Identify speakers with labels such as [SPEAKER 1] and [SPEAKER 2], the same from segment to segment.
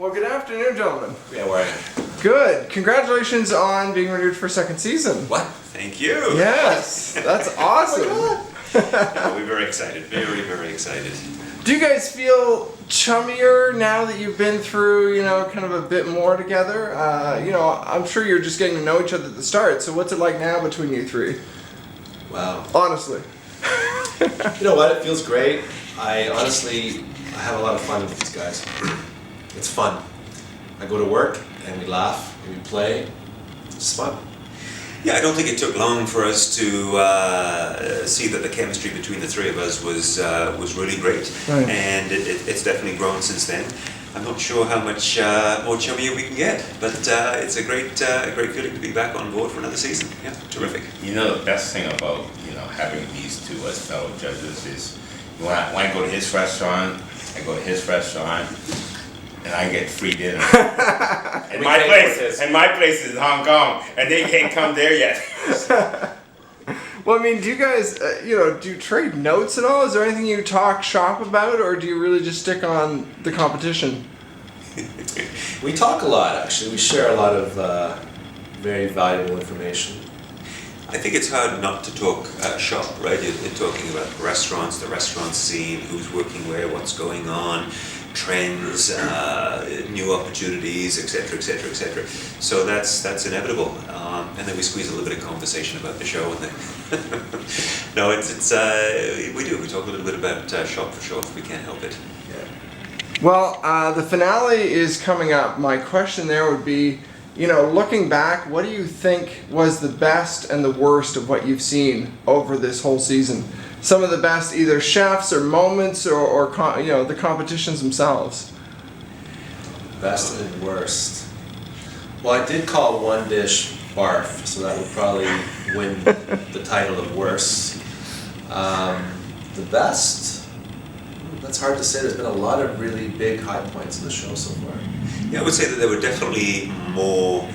[SPEAKER 1] Well, good afternoon, gentlemen.
[SPEAKER 2] Yeah, where are you?
[SPEAKER 1] Good. Congratulations on being renewed for a second season.
[SPEAKER 2] What? Thank you.
[SPEAKER 1] Yes, that's awesome.
[SPEAKER 2] Yeah, we're very excited. Very, very excited.
[SPEAKER 1] Do you guys feel chummier now that you've been through, kind of a bit more together? I'm sure you're just getting to know each other at the start. So what's it like now between you three?
[SPEAKER 3] Wow.
[SPEAKER 1] Honestly.
[SPEAKER 3] You know what? It feels great. I have a lot of fun with these guys. It's fun. I go to work and we laugh and we play. It's fun.
[SPEAKER 2] Yeah, I don't think it took long for us to see that the chemistry between the three of us was really great,
[SPEAKER 1] right.
[SPEAKER 2] And it's definitely grown since then. I'm not sure how much more chummier we can get, but it's a great feeling to be back on board for another season. Yeah, terrific.
[SPEAKER 4] You know, the best thing about having these two as fellow judges is when I go to his restaurant, I go to his restaurant, and I get free dinner. and my place is Hong Kong, and they can't come there yet.
[SPEAKER 1] Well, I mean, do you guys, do you trade notes at all? Is there anything you talk shop about, or do you really just stick on the competition?
[SPEAKER 3] We talk a lot, actually. We share a lot of very valuable information.
[SPEAKER 2] I think it's hard not to talk shop, right? You're talking about restaurants, the restaurant scene, who's working where, what's going on, trends, new opportunities, etc., etc., etc. So that's inevitable. And then we squeeze a little bit of conversation about the show, and then no, we talk a little bit about shop for sure. We can't help it.
[SPEAKER 3] Yeah.
[SPEAKER 1] Well, the finale is coming up. My question there would be, looking back, what do you think was the best and the worst of what you've seen over this whole season? Some of the best, either chefs or moments, or the competitions themselves.
[SPEAKER 3] Best and worst. Well, I did call one dish barf, so that would probably win the title of worst. The best? That's hard to say. There's been a lot of really big high points in the show so far.
[SPEAKER 2] Yeah, I would say that there were definitely more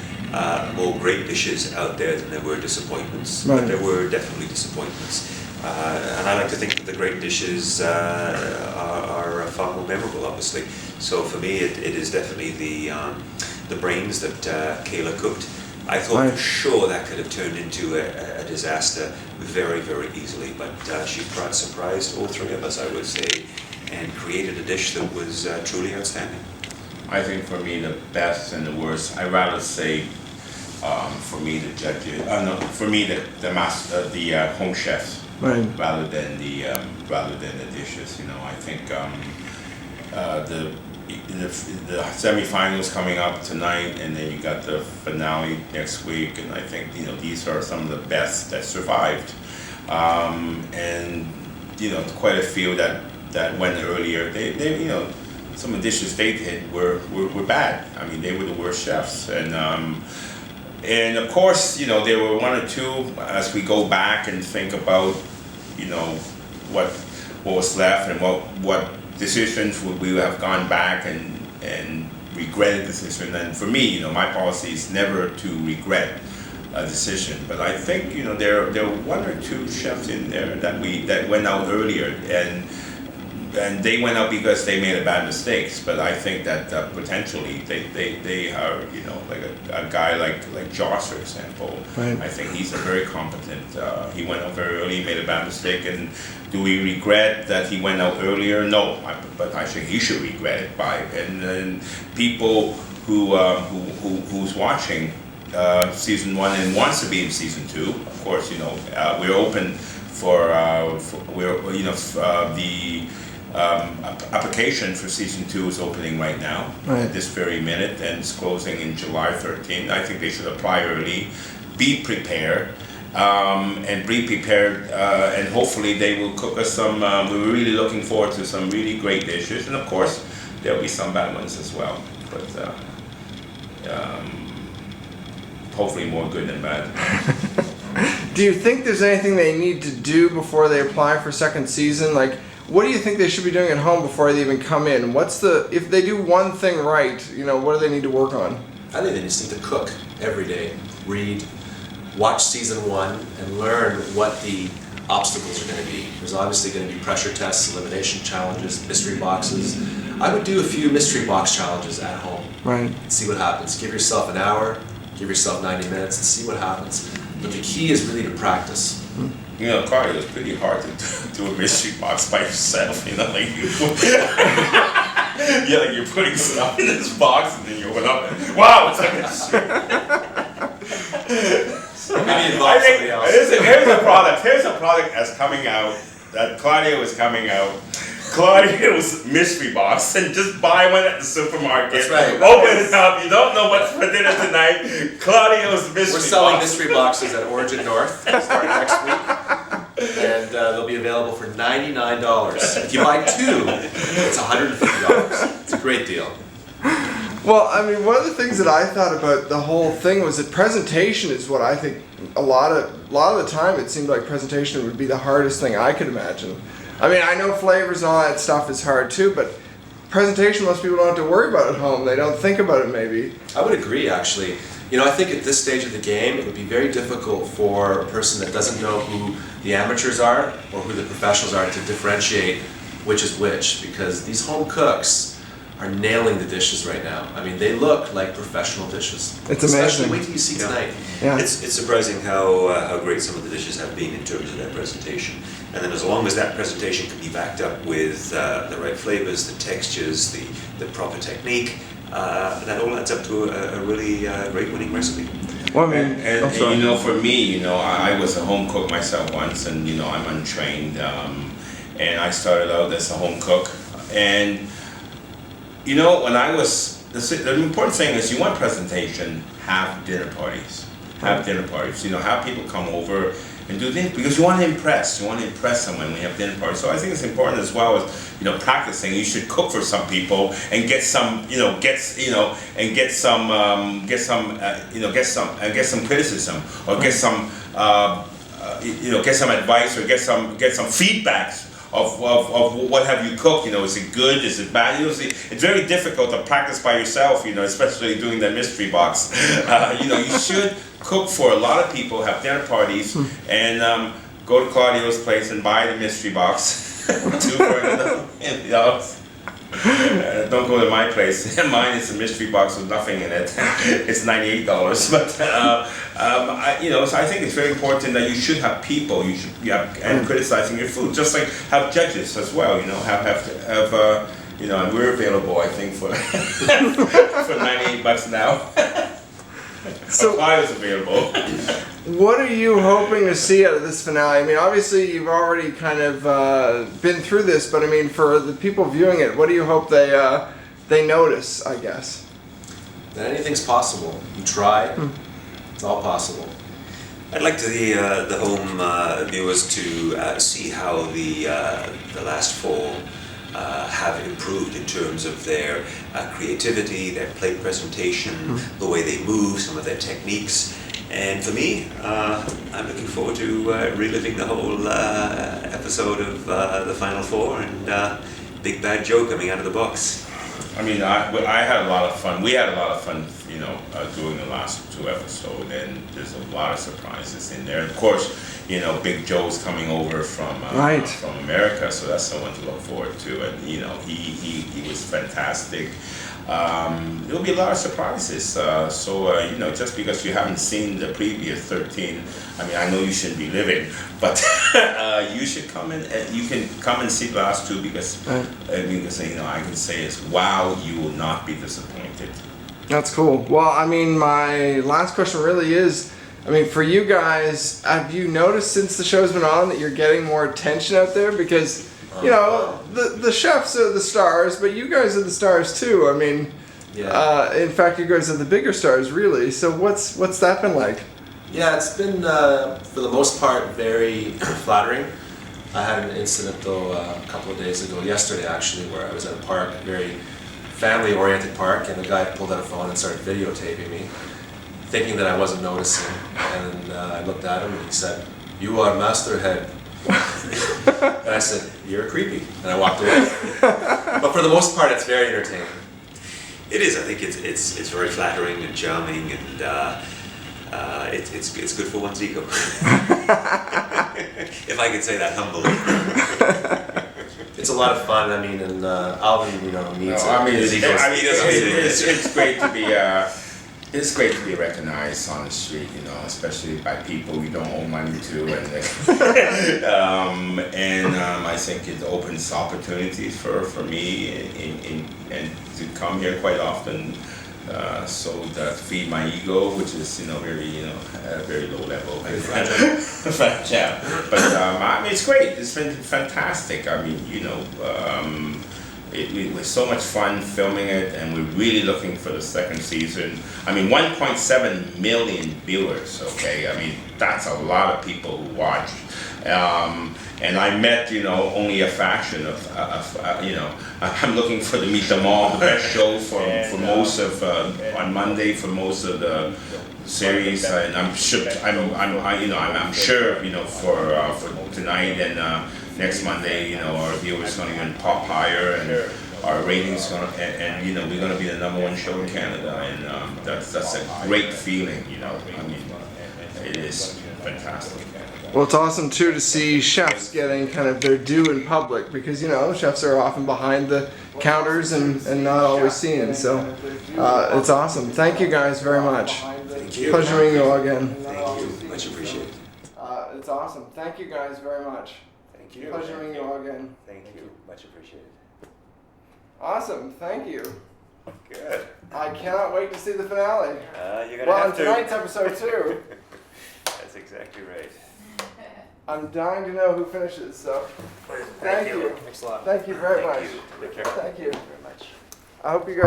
[SPEAKER 2] great dishes out there than there were disappointments.
[SPEAKER 1] Right.
[SPEAKER 2] But there were definitely disappointments. And I like to think that the great dishes are far more memorable, obviously. So for me, it is definitely the brains that Kayla cooked. I thought for sure that could have turned into a disaster very, very easily, but she surprised all three of us, I would say, and created a dish that was truly outstanding.
[SPEAKER 4] I think for me the best and the worst, I'd rather say for me the judges, for me the home chefs,
[SPEAKER 1] right.
[SPEAKER 4] rather than the dishes. I think the semifinals coming up tonight, and then you got the finale next week, and I think these are some of the best that survived, and quite a few that went earlier. They some of the dishes they did were bad. I mean, they were the worst chefs, and of course there were one or two as we go back and think about what was left and what decisions would we have gone back and regretted decision. And for me, my policy is never to regret a decision. But I think there were one or two chefs in there that went out earlier, and they went out because they made a bad mistakes. But I think that potentially they are like a guy like Josh, for example.
[SPEAKER 1] Right.
[SPEAKER 4] I think he's a very competent. He went out very early, made a bad mistake, and do we regret that he went out earlier? No, but I think he should regret it and people who's watching season 1 and wants to be in season 2. Of course, we're open for the application for season 2 is opening right now,
[SPEAKER 1] right.
[SPEAKER 4] at this very minute, and it's closing in July 13th. I think they should apply early, be prepared, and hopefully they will cook us some. We're really looking forward to some really great dishes, and of course there'll be some bad ones as well, but hopefully more good than bad.
[SPEAKER 1] Do you think there's anything they need to do before they apply for second season? Like, what do you think they should be doing at home before they even come in? If they do one thing right, what do they need to work on?
[SPEAKER 3] I think they just need to cook every day, read, watch season 1, and learn what the obstacles are going to be. There's obviously going to be pressure tests, elimination challenges, mystery boxes. I would do a few mystery box challenges at home.
[SPEAKER 1] Right.
[SPEAKER 3] And see what happens. Give yourself an hour, give yourself 90 minutes, and see what happens. But the key is really to practice.
[SPEAKER 4] You know, Claudio, it's pretty hard to do a mystery box by yourself. You know, like yeah, like you're putting stuff in this box and then you open up and wow, it's a mystery. I think here's a product. Here's a product that's coming out that Claudio is coming out. Claudio's mystery box, and just buy one at the supermarket.
[SPEAKER 3] That's right.
[SPEAKER 4] Open it up. You don't know what's for dinner tonight. Claudio's mystery box.
[SPEAKER 3] We're selling mystery boxes at Origin North starting next week, and they'll be available for $99. If you buy two, it's $150. It's a great deal.
[SPEAKER 1] Well, I mean, one of the things that I thought about the whole thing was that presentation is what I think a lot of the time it seemed like presentation would be the hardest thing I could imagine. I mean, I know flavors and all that stuff is hard too, but presentation most people don't have to worry about at home. They don't think about it maybe.
[SPEAKER 3] I would agree, actually. You know, I think at this stage of the game, it would be very difficult for a person that doesn't know who the amateurs are or who the professionals are to differentiate which is which, because these home cooks are nailing the dishes right now. I mean, they look like professional dishes.
[SPEAKER 1] It's
[SPEAKER 3] Especially
[SPEAKER 1] amazing.
[SPEAKER 3] wait till you see tonight.
[SPEAKER 1] Yeah.
[SPEAKER 2] It's surprising how great some of the dishes have been in terms of their presentation. And then as long as that presentation can be backed up with the right flavors, the textures, the proper technique, that all adds up to a really great winning recipe.
[SPEAKER 1] Well, I mean,
[SPEAKER 4] And you know, for me, you know, I was a home cook myself once, and you know, I'm untrained, and I started out as a home cook, and you know, when I was, the important thing is you want presentation, have dinner parties. Have dinner parties, you know, have people come over and do things, because you want to impress. You want to impress someone when you have dinner parties. So I think it's important as well as, you know, practicing. You should cook for some people and get some, you know, get some criticism, or get some, you know, get some advice, or get some feedbacks of what have you cooked, you know, is it good, is it bad? You know, it's very difficult to practice by yourself, you know, especially doing the mystery box. You know, you should cook for a lot of people, have dinner parties, and go to Claudio's place and buy the mystery box. Two for you know. Don't go to my place. Mine is a mystery box with nothing in it. It's $98. But you know, so I think it's very important that you should have people. You should and criticizing your food, just like have judges as well. You know, have you know, and we're available, I think, for for $98 now. So Claudio's available.
[SPEAKER 1] what are you hoping to see out of this finale? I mean, obviously you've already kind of been through this, but I mean, for the people viewing it, what do you hope they notice, I guess?
[SPEAKER 3] That anything's possible. You try, it's all possible.
[SPEAKER 2] I'd like the home viewers to see how the last four have improved in terms of their creativity, their plate presentation, the way they move, some of their techniques. And for me, I'm looking forward to reliving the whole episode of the Final Four and Big Bad Joe coming out of the box.
[SPEAKER 4] I mean, I had a lot of fun. We had a lot of fun, you know, doing the last two episodes, and there's a lot of surprises in there. Of course, you know, Big Joe's coming over from America, so that's someone to look forward to. And you know, he was fantastic. There'll be a lot of surprises. So you know, just because you haven't seen the previous 13, I mean, I know you shouldn't be living, but you should come in. You can come and see the last two, because you know, I can say is, wow, you will not be disappointed.
[SPEAKER 1] That's cool. Well, I mean, my last question really is, I mean, for you guys, have you noticed since the show's been on that you're getting more attention out there? Because, you know, the chefs are the stars, but you guys are the stars too. I mean, in fact, you guys are the bigger stars, really. So what's that been like?
[SPEAKER 3] Yeah, it's been, for the most part, very flattering. I had an incident, though, a couple of days ago, yesterday actually, where I was at a park, a very family-oriented park, and the guy pulled out a phone and started videotaping me, thinking that I wasn't noticing. And I looked at him and he said, "You are Masterhead." And I said, "You're creepy," and I walked away. But for the most part, it's very entertaining.
[SPEAKER 2] It is. I think it's very flattering and charming, and it's good for one's ego. If I could say that humbly.
[SPEAKER 3] It's a lot of fun. I mean, and Alvin, you know, needs
[SPEAKER 4] No, I mean,
[SPEAKER 3] it.
[SPEAKER 4] it's great to be recognized on the street, you know, especially by people you don't owe money to, and I think it opens opportunities for me and to come here quite often. So that feed my ego, which is very low level, yeah. But I mean, it's great. It's been fantastic. I mean, it was so much fun filming it, and we're really looking for the second season. I mean, 1.7 million viewers. Okay, I mean that's a lot of people who watch. And I met, only a fraction of I'm looking for the Meet Them All, the best show for most of on Monday for most of the series, and I'm sure for tonight and next Monday, our viewers going to even pop higher, and our ratings going to, and we're going to be the #1 show in Canada, and that's a great feeling, I mean, it is fantastic.
[SPEAKER 1] Well, it's awesome too to see chefs getting kind of their due in public, because chefs are often behind the counters and not always seen. So it's awesome. Thank you guys very much.
[SPEAKER 2] Thank you.
[SPEAKER 1] Pleasure meeting you all again.
[SPEAKER 2] Thank you. Much appreciated.
[SPEAKER 1] It's awesome. Thank you guys very much.
[SPEAKER 2] Thank you.
[SPEAKER 1] Pleasure meeting you all again.
[SPEAKER 2] Thank you. Much appreciated.
[SPEAKER 1] Awesome. Thank you.
[SPEAKER 2] Good.
[SPEAKER 1] I cannot wait to see the finale.
[SPEAKER 2] You're gonna
[SPEAKER 1] Well,
[SPEAKER 2] have
[SPEAKER 1] and
[SPEAKER 2] to.
[SPEAKER 1] tonight's episode too.
[SPEAKER 2] That's exactly right.
[SPEAKER 1] I'm dying to know who finishes. So thank you.
[SPEAKER 3] Thanks a lot.
[SPEAKER 1] Thank you very much.
[SPEAKER 2] Thank you. Take care.
[SPEAKER 1] Thank you.
[SPEAKER 2] Very much.
[SPEAKER 1] I hope you guys.